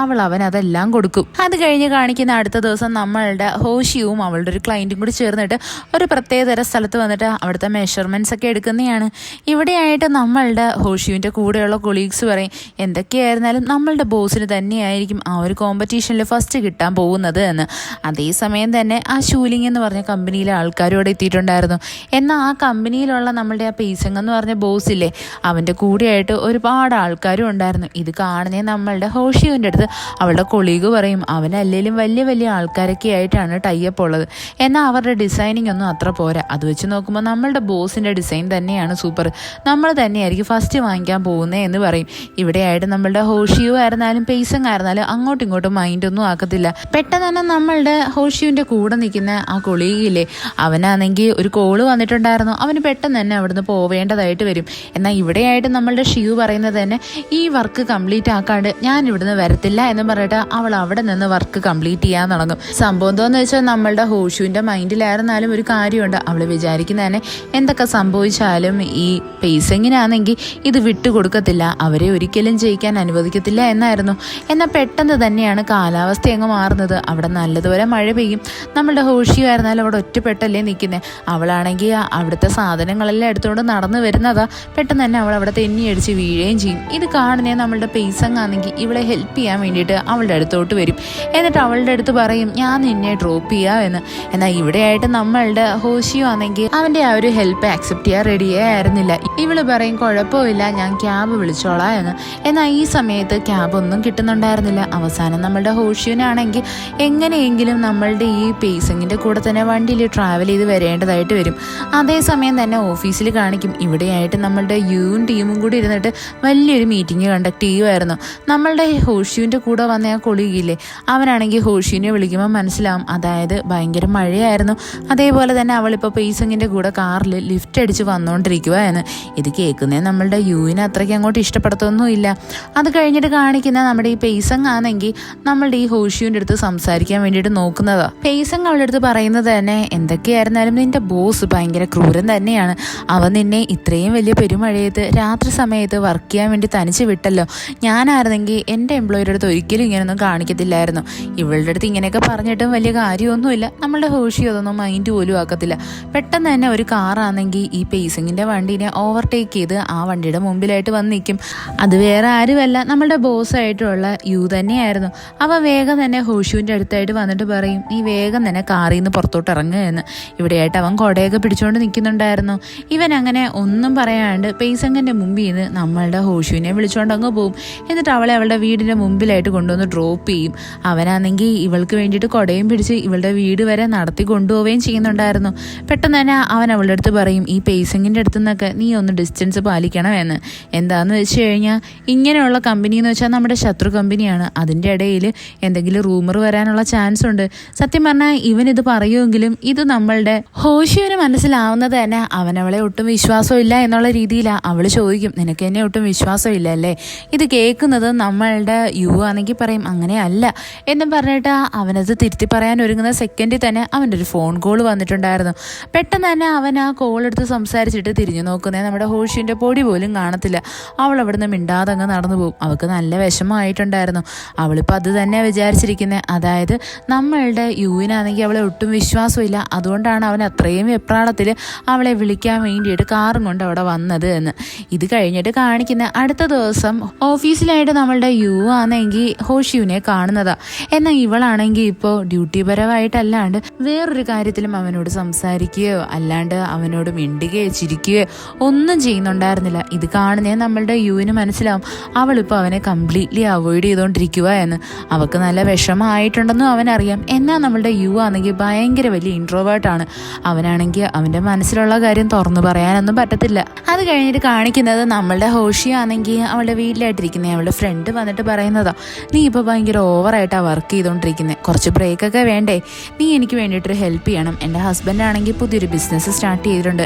അവൻ അതെല്ലാം കൊടുക്കും. അത് കഴിഞ്ഞ് കാണിക്കുന്ന അടുത്ത ദിവസം നമ്മളുടെ ഹോഷിയും അവളുടെ ഒരു ക്ലയൻറ്റും കൂടി ചേർന്നിട്ട് ഒരു പ്രത്യേകതര സ്ഥലത്ത് വന്നിട്ട് അവിടുത്തെ മെഷർമെൻറ്റ്സ് ഒക്കെ എടുക്കുന്നതാണ്. ഇവിടെയായിട്ട് നമ്മളുടെ ഹോഷിയുവിൻ്റെ കൂടെയുള്ള കൊളീഗ്സ് പറയും, എന്തൊക്കെയായിരുന്നാലും നമ്മളുടെ ബോസിന് തന്നെയായിരിക്കും ആ ഒരു കോമ്പറ്റീഷനിൽ ഫസ്റ്റ് കിട്ടാൻ പോകുന്നത് എന്ന്. അതേസമയം തന്നെ ആ ഷൂലിംഗ് എന്ന് പറഞ്ഞ കമ്പനിയിലെ ആൾക്കാരോട് എത്തിയിട്ടുണ്ടായിരുന്നു. എന്നാൽ ആ കമ്പനിയിലുള്ള നമ്മളുടെ ആ പേസങ് എന്ന് പറഞ്ഞ ബോസില്ലേ, അവൻ്റെ കൂടെയായിട്ട് ഒരുപാട് ആൾക്കാരും ഉണ്ടായിരുന്നു. ഇത് കാണുന്നേ നമ്മളുടെ ഹോഷിയുവിൻ്റെ അടുത്ത് അവളുടെ കൊളീഗ് പറയും, അവനല്ലേലും വലിയ വലിയ ആൾക്കാരൊക്കെ ആയിട്ടാണ് ടൈപ്പ് ഉള്ളത്, എന്നാൽ അവരുടെ ഡിസൈനിങ് ഒന്നും അത്ര പോരാ. അത് വെച്ച് നോക്കുമ്പോൾ നമ്മളുടെ ബോസിൻ്റെ ഡിസൈൻ തന്നെയാണ് സൂപ്പർ, നമ്മൾ തന്നെയായിരിക്കും ഫസ്റ്റ് വാങ്ങിക്കാൻ പോകുന്നത് എന്ന് പറയും. ഇവിടെയായിട്ട് നമ്മളുടെ ഹോഷിയു ആയിരുന്നാലും പേസങ് ആയിരുന്നാലും അങ്ങോട്ടും ഇങ്ങോട്ടും മൈൻഡൊന്നും ആക്കത്തില്ല. പെട്ടെന്ന് തന്നെ നമ്മളുടെ ഹോഷിയുവിൻ്റെ കൂടെ നിൽക്കുന്ന ആ കൊളീഗില്ലേ, അവനാണെങ്കിൽ ഒരു കോള് വന്നിട്ടുണ്ടായിരുന്നു. അവന് പെട്ടെന്ന് തന്നെ അവിടുന്ന് പോവേണ്ടതായിട്ട് വരും. എന്നാൽ ഇവിടെയായിട്ട് നമ്മളുടെ ഷിയു പറയുന്നത് തന്നെ, ഈ വർക്ക് കംപ്ലീറ്റ് ആക്കാണ്ട് ഞാൻ ഇവിടുന്ന് വരത്തില്ല എന്ന് പറഞ്ഞിട്ട് അവൾ അവിടെ നിന്ന് വർക്ക് കംപ്ലീറ്റ് ചെയ്യാൻ തുടങ്ങും. സംഭവം എന്താണെന്ന് വെച്ചാൽ നമ്മളുടെ ഹോഷിയുവിൻ്റെ മൈൻഡിലായിരുന്നാലും ഒരു കാര്യമുണ്ട്, അവൾ വിചാരിക്കുന്ന തന്നെ എന്തൊക്കെ സംഭവിച്ചാലും ഈ പേസങ്ങിനാണെങ്കിൽ ഇത് വിട്ടുകൊടുക്കത്തില്ല, അവരെ ഒരിക്കലും ജയിക്കാൻ അനുവദിക്കത്തില്ല എന്നായിരുന്നു. എന്നാൽ പെട്ടെന്ന് തന്നെയാണ് കാലാവസ്ഥ അങ്ങ് മാറുന്നത്. അവിടെ നല്ലതുപോലെ മഴ പെയ്യും. നമ്മളുടെ ഹോഷിയു ആയിരുന്നാലും അവിടെ ഒറ്റപ്പെട്ടല്ലേ നിൽക്കുന്നത്. അവളാണെങ്കിൽ അവിടുത്തെ സാധനങ്ങളെല്ലാം എടുത്തുകൊണ്ട് നടന്നു വരുന്നതാ. പെട്ടെന്ന് തന്നെ അവൾ അവിടെ തെന്നിയടിച്ച് വീഴുകയും ചെയ്യും. ഇത് കാണുന്നേ നമ്മളുടെ പേസങ് ആണെങ്കിൽ ഇവളെ ഹെൽപ്പ് ചെയ്യാൻ വേണ്ടിയിട്ട് അവളുടെ അടുത്തോട്ട് വരും. എന്നിട്ട് അവളുടെ അടുത്ത് പറയും, ഞാൻ നിന്നെ ഡ്രോപ്പ് ചെയ്യാം എന്ന്. എന്നാൽ ഇവിടെയായിട്ട് നമ്മളുടെ ഹോഷിയു ആണെങ്കിൽ അവൻ്റെ ആ ഒരു ഹെൽപ്പ് ആക്സെപ്റ്റ് ചെയ്യാൻ റെഡിയേ ആയിരുന്നില്ല. ഇവള് പറയും, കുഴപ്പമില്ല ഞാൻ ക്യാബ് വിളിച്ചോളാം എന്ന്. എന്നാൽ ഈ സമയത്ത് ക്യാബ് ഒന്നും കിട്ടുന്നുണ്ടായിരുന്നില്ല. അവസാനം നമ്മളുടെ ഹോഷിയനാണെങ്കിൽ എങ്ങനെയെങ്കിലും നമ്മളുടെ ഈ പേസങ്ങിൻ്റെ കൂടെ തന്നെ വണ്ടിയിൽ ട്രാവൽ ചെയ്ത് വരേണ്ടതായിട്ട് വരും. അതേസമയം തന്നെ ഓഫീസിൽ കാണിക്കും. ഇവിടെയായിട്ട് നമ്മളുടെ യുവും ടീമും കൂടി ഇരുന്നിട്ട് വലിയൊരു മീറ്റിംഗ് കണ്ടക്ട് ചെയ്യുമായിരുന്നു. നമ്മളുടെ ഹോഷിയുവിൻ്റെ കൂടെ വന്ന ആ കൊളീഗില്ലേ, അവനാണെങ്കിൽ ഹോഷിയുവിനെ വിളിക്കുമ്പോൾ മനസ്സിലാവും, അതായത് ഭയങ്കര മഴയായിരുന്നു. അതേപോലെ തന്നെ അവളിപ്പോൾ പേസങ്ങിൻ്റെ കൂടെ കാറിൽ ലിഫ്റ്റ് അടിച്ച് വന്നുകൊണ്ടിരിക്കുക എന്ന്. ഇത് കേൾക്കുന്നേ നമ്മളുടെ യുവിനെ അത്രയ്ക്ക് അങ്ങോട്ട് ഇഷ്ടപ്പെടുത്തൊന്നുമില്ല. അത് കഴിഞ്ഞിട്ട് കാണിക്കുന്ന നമ്മുടെ ഈ പേസങ് ആണെങ്കിൽ നമ്മളുടെ ഈ ഹോഷിയുവിൻ്റെ അടുത്ത് സംസാരിക്കാൻ വേണ്ടിയിട്ട് നോക്കുന്നതാണ്. പേസങ് അവളുടെ അടുത്ത് പറയുന്നത് തന്നെ, എന്തൊക്കെയായിരുന്നാലും നിന്റെ ബോസ് ഭയങ്കര ക്രൂരൻ തന്നെയാണ്. അവൻ നിന്നെ ഇത്രയും വലിയ പെരുമഴയത്ത് രാത്രി സമയത്ത് വർക്ക് ചെയ്യാൻ വേണ്ടി തനിച്ച് വിട്ടല്ലോ. ഞാനായിരുന്നെങ്കിൽ എൻ്റെ എംപ്ലോയിയുടെ അടുത്ത് ഒരിക്കലും ഇങ്ങനെയൊന്നും കാണിക്കത്തില്ലായിരുന്നു. ഇവളുടെ അടുത്ത് ഇങ്ങനെയൊക്കെ പറഞ്ഞിട്ടും വലിയ കാര്യമൊന്നുമില്ല. നമ്മളുടെ ഹോഷി അതൊന്നും മൈൻഡ് പോലും ആക്കത്തില്ല. പെട്ടെന്ന് തന്നെ ഒരു കാറാണെങ്കിൽ ഈ പേസങ്ങിൻ്റെ വണ്ടീനെ ഓവർടേക്ക് ചെയ്ത് ആ വണ്ടിയുടെ മുമ്പിൽ മുമ്പിലായിട്ട് വന്ന് നിൽക്കും. അത് വേറെ ആരുമല്ല, നമ്മളുടെ ബോസായിട്ടുള്ള യു തന്നെയായിരുന്നു. അവൻ വേഗം തന്നെ ഹോഷുവിൻ്റെ അടുത്തായിട്ട് വന്നിട്ട് പറയും, നീ വേഗം തന്നെ കാറിൽ നിന്ന് പുറത്തോട്ട് ഇറങ്ങുക എന്ന്. ഇവിടെയായിട്ട് അവൻ കൊടയൊക്കെ പിടിച്ചുകൊണ്ട് നിൽക്കുന്നുണ്ടായിരുന്നു. ഇവൻ അങ്ങനെ ഒന്നും പറയാണ്ട് പേയ്സങ്ങിൻ്റെ മുമ്പിൽ നിന്ന് നമ്മളുടെ ഹോഷുവിനെ വിളിച്ചുകൊണ്ട് അങ്ങ് പോകും. എന്നിട്ട് അവളെ അവളുടെ വീടിൻ്റെ മുമ്പിലായിട്ട് കൊണ്ടുവന്ന് ഡ്രോപ്പ് ചെയ്യും. അവനാണെങ്കിൽ ഇവൾക്ക് വേണ്ടിയിട്ട് കൊടയും പിടിച്ച് ഇവളുടെ വീട് വരെ നടത്തി കൊണ്ടുപോവുകയും ചെയ്യുന്നുണ്ടായിരുന്നു. പെട്ടെന്ന് തന്നെ അവൻ അവളുടെ അടുത്ത് പറയും, ഈ പേയ്സങ്ങിൻ്റെ അടുത്ത് നിന്നൊക്കെ നീ ഒന്ന് ഡിസ്റ്റൻസ് പാലിക്കണമെന്ന്. എന്താണെന്ന് വെച്ച് കഴിഞ്ഞാൽ ഇങ്ങനെയുള്ള കമ്പനി എന്ന് വെച്ചാൽ നമ്മുടെ ശത്രു കമ്പനിയാണ്. അതിൻ്റെ ഇടയിൽ എന്തെങ്കിലും റൂമർ വരാനുള്ള ചാൻസ് ഉണ്ട്. സത്യം പറഞ്ഞാൽ ഇവനിത് പറയുമെങ്കിലും ഇത് നമ്മളുടെ ഹോഷിയോന് മനസ്സിലാവുന്നത് തന്നെ അവനവളെ ഒട്ടും വിശ്വാസമില്ല എന്നുള്ള രീതിയിലാണ്. അവൾ ചോദിക്കും, നിനക്ക് എന്നെ ഒട്ടും വിശ്വാസമില്ല അല്ലേ? ഇത് കേൾക്കുന്നത് നമ്മളുടെ യു ആണെങ്കിൽ പറയും, അങ്ങനെയല്ല എന്നും പറഞ്ഞിട്ട് അവനത് തിരുത്തി പറയാൻ ഒരുങ്ങുന്ന സെക്കൻഡിൽ തന്നെ അവൻ്റെ ഒരു ഫോൺ കോൾ വന്നിട്ടുണ്ടായിരുന്നു. പെട്ടെന്ന് തന്നെ അവൻ ആ കോൾ എടുത്ത് സംസാരിച്ചിട്ട് തിരിഞ്ഞു നോക്കുന്നത് നമ്മുടെ ഹോഷിൻ്റെ പൊടി പോലും കാണത്തില്ല. അവൾ അവിടുന്ന് മിണ്ടാതെ അങ്ങ് നടന്നു പോകും. അവൾക്ക് നല്ല വിഷമമായിട്ടുണ്ടായിരുന്നു. അവളിപ്പോൾ അത് തന്നെ വിചാരിച്ചിരിക്കുന്നത്, അതായത് നമ്മളുടെ യുവിനാണെങ്കിൽ അവളെ ഒട്ടും വിശ്വാസമില്ല, അതുകൊണ്ടാണ് അവൻ അത്രയും വെപ്രാളത്തിൽ അവളെ വിളിക്കാൻ വേണ്ടിയിട്ട് കാറും കൊണ്ട് അവിടെ വന്നത് എന്ന്. ഇത് കഴിഞ്ഞിട്ട് കാണിക്കുന്ന അടുത്ത ദിവസം ഓഫീസിലായിട്ട് നമ്മളുടെ യു ആണെങ്കിൽ ഹോഷിയുവിനെ കാണുന്നതാ. എന്നാൽ ഇവളാണെങ്കിൽ ഇപ്പോൾ ഡ്യൂട്ടി പരമായിട്ടല്ലാണ്ട് വേറൊരു കാര്യത്തിലും അവനോട് സംസാരിക്കുകയോ അല്ലാണ്ട് അവനോട് മിണ്ടുകയോ ചിരിക്കുകയോ ഒന്നും ചെയ്യുന്നുണ്ടായിരുന്നില്ല. ഇത് കാണുന്നേ നമ്മളുടെ യുവിന് മനസ്സിലാവും അവളിപ്പോൾ അവനെ കംപ്ലീറ്റ്ലി അവോയ്ഡ് ചെയ്തുകൊണ്ടിരിക്കുക എന്ന്. അവൾക്ക് നല്ല വിഷമമായിട്ടുണ്ടെന്നും അവനറിയാം. എന്നാൽ നമ്മളുടെ യു ആണെങ്കിൽ ഭയങ്കര വലിയ ഇൻട്രോവേർട്ടാണ്. അവനാണെങ്കിൽ അവൻ്റെ മനസ്സിലുള്ള കാര്യം തുറന്നു പറയാനൊന്നും പറ്റത്തില്ല. അത് കഴിഞ്ഞിട്ട് കാണിക്കുന്നത് നമ്മളുടെ ഹോഷി ആണെങ്കിൽ അവളുടെ വീട്ടിലായിട്ടിരിക്കുന്നത്. അവളുടെ ഫ്രണ്ട് വന്നിട്ട് പറയുന്നതാ, നീ ഇപ്പോൾ ഭയങ്കര ഓവറായിട്ടാണ് വർക്ക് ചെയ്തുകൊണ്ടിരിക്കുന്നത്, കുറച്ച് ബ്രേക്കൊക്കെ വേണ്ടേ? നീ എനിക്ക് വേണ്ടിയിട്ടൊരു ഹെൽപ്പ് ചെയ്യണം. എൻ്റെ ഹസ്ബൻഡ് ആണെങ്കിൽ പുതിയൊരു ബിസിനസ് സ്റ്റാർട്ട് ചെയ്തിട്ടുണ്ട്.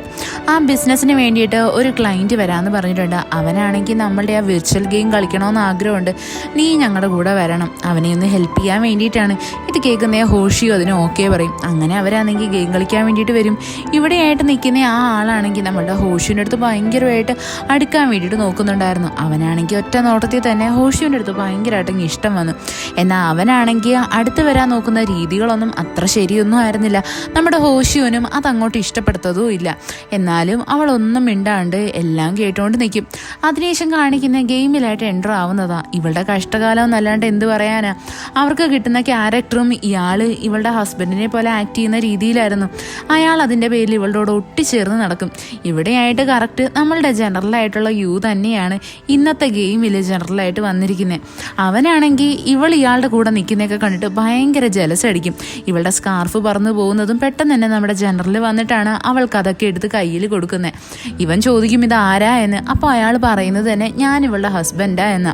ആ ബിസിനസ്സിന് വേണ്ടിയിട്ട് ഒരു ക്ലയൻറ്റ് വരാമെന്ന് പറഞ്ഞിട്ടുണ്ട്. അവനാണെങ്കിൽ നമ്മളുടെ ആ വിർച്വൽ ഗെയിം കളിക്കണമെന്ന് ആഗ്രഹമുണ്ട്. നീ ഞങ്ങളുടെ കൂടെ വരണം, അവനെ ഒന്ന് ഹെൽപ്പ് ചെയ്യാൻ വേണ്ടിയിട്ടാണ്. ഇത് കേൾക്കുന്ന ഹോഷിയോ അതിന് ഓക്കെ പറയും. അങ്ങനെ അവരാണെങ്കിൽ ഗെയിം കളിക്കാൻ വേണ്ടിയിട്ട് വരും. ഇവിടെയായിട്ട് നിൽക്കുന്ന ആ ആളാണെങ്കിൽ നമ്മളുടെ ഹോഷിയുടെ അടുത്ത് ഭയങ്കരമായിട്ട് അടുക്കാൻ വേണ്ടിയിട്ട് നോക്കുന്നുണ്ടായിരുന്നു. അവനാണെങ്കിൽ ഒറ്റ നോട്ടത്തിൽ തന്നെ ഹോഷിയുടെ അടുത്ത് ഭയങ്കരമായിട്ട് ഇഷ്ടം വന്നു. എന്നാൽ അവനാണെങ്കിൽ അടുത്ത് വരാൻ നോക്കുന്ന രീതികളൊന്നും അത്ര ശരിയൊന്നും ആയിരുന്നില്ല. നമ്മുടെ ഹോഷിയോനും അതങ്ങോട്ട് ഇഷ്ടപ്പെടുത്തതും ഇല്ല. എന്നാലും അവളൊന്നും മിണ്ടാണ്ട് എല്ലാം കേട്ടുകൊണ്ട് നിൽക്കും. അതിനുശേഷം കാണിക്കുന്ന ഗെയിമിലായിട്ട് എൻ്റർ ആവുന്നതാ. ഇവളുടെ കഷ്ടകാലം എന്നല്ലാണ്ട് എന്ത് പറയാനാ. അവർക്ക് കിട്ടുന്ന ക്യാരക്ടറും ഇയാൾ ഇവളുടെ ഹസ്ബൻഡിനെ പോലെ ആക്ട് ചെയ്യുന്ന രീതിയിലായിരുന്നു. അയാൾ അതിൻ്റെ പേരിൽ ഇവളോട് ഒട്ടിച്ചേർന്ന് നടക്കും. ഇവിടെയായിട്ട് കറക്റ്റ് നമ്മളുടെ ജനറലായിട്ടുള്ള യു തന്നെയാണ് ഇന്നത്തെ ഗെയിമിൽ ജനറലായിട്ട് വന്നിരിക്കുന്നത്. അവനാണെങ്കിൽ ഇയാളുടെ കൂടെ നിൽക്കുന്നതൊക്കെ കണ്ടിട്ട് ഭയങ്കര ജലസ് അടിക്കും. ഇവളുടെ സ്കാർഫ് പറന്നു പോകുന്നതും പെട്ടെന്ന് തന്നെ നമ്മുടെ ജനറൽ വന്നിട്ടാണ് അവൾക്ക് അതൊക്കെ എടുത്ത് കയ്യിൽ കൊടുക്കുന്നത്. ഇവൻ ചോദിക്കും ഇത് ആരാ എന്ന്. അപ്പോൾ അയാൾ പറയുന്നത് തന്നെ ഞാൻ ഇവളുടെ ഹസ്ബൻഡാ എന്നാ.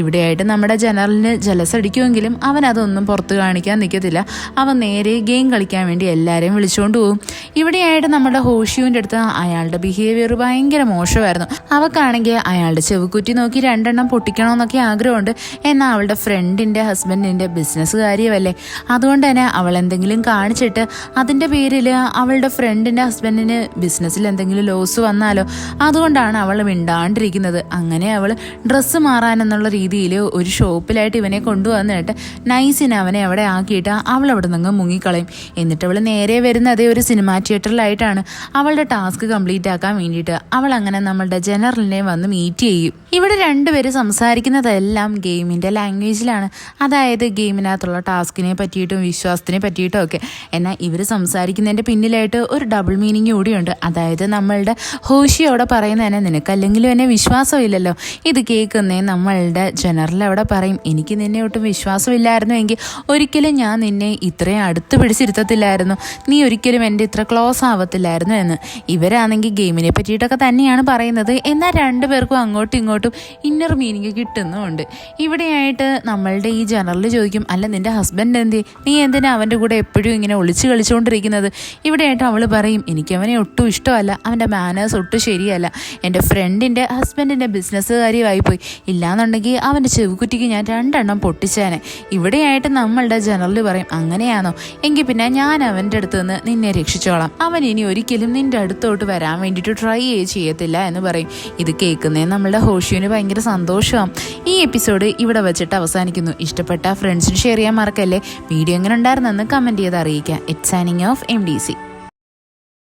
ഇവിടെയായിട്ട് നമ്മുടെ ജനറലിന് ജലസ് അടിക്കുമെങ്കിലും അവൻ അതൊന്നും പുറത്ത് കാണിക്കാൻ നിൽക്കത്തില്ല. അവൻ നേരെ ഗെയിം കളിക്കാൻ വേണ്ടി എല്ലാവരെയും വിളിച്ചുകൊണ്ട് പോകും. ഇവിടെയായിട്ട് നമ്മുടെ ഹോഷിയുവിൻ്റെ അടുത്ത് അയാളുടെ ബിഹേവിയർ ഭയങ്കര മോശമായിരുന്നു. അവൾക്കാണെങ്കിൽ അയാളുടെ ചെവിക്കുറ്റി നോക്കി 2 എണ്ണം പൊട്ടിക്കണമെന്നൊക്കെ ആഗ്രഹമുണ്ട്. എന്നാൽ അവളുടെ ഫ്രണ്ടിൻ്റെ ഹസ്ബൻഡിൻ്റെ ബിസിനസ് കാര്യമല്ലേ, അതുകൊണ്ട് തന്നെ അവൾ എന്തെങ്കിലും കാണിച്ചിട്ട് അതിൻ്റെ പേരിൽ അവളുടെ ഫ്രണ്ടിൻ്റെ ഹസ്ബൻഡിന് ബിസിനസ്സിൽ എന്തെങ്കിലും ലോസ് വന്നാലോ, അതുകൊണ്ടാണ് അവൾ മിണ്ടാണ്ടിരിക്കുന്നത്. അങ്ങനെ അവൾ ഡ്രസ്സ് മാറാനെന്നുള്ള രീതിയിൽ ഒരു ഷോപ്പിലായിട്ട് ഇവനെ കൊണ്ടുവന്നിട്ട് നൈസിന് അവനെ അവിടെ ആക്കിയിട്ട് അവൾ അവിടെ നിന്ന് മുങ്ങിക്കളയും. എന്നിട്ട് അവൾ നേരെ വരുന്നത് ഒരു സിനിമാ തിയേറ്ററിലായിട്ടാണ് അവളുടെ ടാസ്ക് കംപ്ലീറ്റ് ആക്കാൻ വേണ്ടിയിട്ട്. അവൾ അങ്ങനെ നമ്മളുടെ ജനറലിനെ വന്ന് മീറ്റ് ചെയ്യും. ഇവിടെ രണ്ടുപേരും സംസാരിക്കുന്നതെല്ലാം ഗെയിമിൻ്റെ ലാംഗ്വേജിലാണ്, അതായത് ഗെയിമിനകത്തുള്ള ടാസ്കിനെ പറ്റിയിട്ടും വിശ്വാസത്തിനെ പറ്റിയിട്ടും ഒക്കെ. എന്നാൽ ഇവർ സംസാരിക്കുന്നതിൻ്റെ പിന്നിലായിട്ട് ഒരു ഡബിൾ മീനിങ് കൂടിയുണ്ട്. അതായത് നമ്മളുടെ ഹോഷിയോടെ പറയുന്നതന്നെ നിനക്കല്ലെങ്കിലും എന്നെ വിശ്വാസമില്ലല്ലോ. ഇത് കേൾക്കുന്നേ നമ്മളുടെ ജനറൽ അവിടെ പറയും, എനിക്ക് നിന്നെ ഒട്ടും വിശ്വാസമില്ലായിരുന്നുവെങ്കിൽ ഒരിക്കലും ഞാൻ നിന്നെ ഇത്രയും അടുത്ത് പിടിച്ചിരുത്തത്തില്ലായിരുന്നു, നീ ഒരിക്കലും എൻ്റെ ഇത്ര ക്ലോസ് ആവത്തില്ലായിരുന്നു എന്ന്. ഇവരാണെങ്കിൽ ഗെയിമിനെ പറ്റിയിട്ടൊക്കെ തന്നെയാണ് പറയുന്നത്. എന്നാൽ രണ്ടുപേർക്കും അങ്ങോട്ടും ഇങ്ങോട്ടും ഇന്നർ മീനിങ് കിട്ടുന്നുമുണ്ട്. ഇവിടെയായിട്ട് നമ്മളുടെ ഈ ജനറൽ ചോദിക്കും, അല്ല നിൻ്റെ ഹസ്ബൻഡ് എന്തേ, നീ എന്തിനാ അവൻ്റെ കൂടെ എപ്പോഴും ഇങ്ങനെ ഒളിച്ച് കളിച്ചുകൊണ്ടിരിക്കുന്നത്? ഇവിടെയായിട്ട് അവൾ പറയും, എനിക്കവനെ ഒട്ടും ഇഷ്ടമല്ല, അവൻ്റെ മാനേഴ്സ് ഒട്ടും ശരിയല്ല, എൻ്റെ ഫ്രണ്ടിൻ്റെ ഹസ്ബൻഡിൻ്റെ ബിസിനസ് കാര്യമായിപ്പോയി, ഇല്ലാന്നുണ്ടെങ്കിൽ അവൻ്റെ ചെവിക്കുറ്റിക്ക് ഞാൻ 2 എണ്ണം പൊട്ടിച്ചേനെ. ഇവിടെയായിട്ട് നമ്മളുടെ ജനറൽ പറയും, അങ്ങനെയാണോ, എങ്കിൽ പിന്നെ ഞാൻ അവൻ്റെ അടുത്ത് നിന്ന് നിന്നെ രക്ഷിച്ചോളാം, അവൻ ഇനി ഒരിക്കലും നിൻ്റെ അടുത്തോട്ട് വരാൻ വേണ്ടിയിട്ട് ട്രൈ ചെയ്യത്തില്ല എന്ന് പറയും. ഇത് കേൾക്കുന്നേ നമ്മളുടെ ഹോഷിയോന് ഭയങ്കര സന്തോഷമാവും. ഈ എപ്പിസോഡ് ഇവിടെ വെച്ചിട്ട് അവസാനിക്കുന്നു. ഇഷ്ടപ്പെട്ട ഫ്രണ്ട്സിന് ഷെയർ ചെയ്യാൻ മറക്കല്ലേ. വീഡിയോ എങ്ങനെ ഉണ്ടായിരുന്നെന്ന് കമൻറ്റ് ചെയ്ത് അറിയിക്കുക. It's signing off MDC.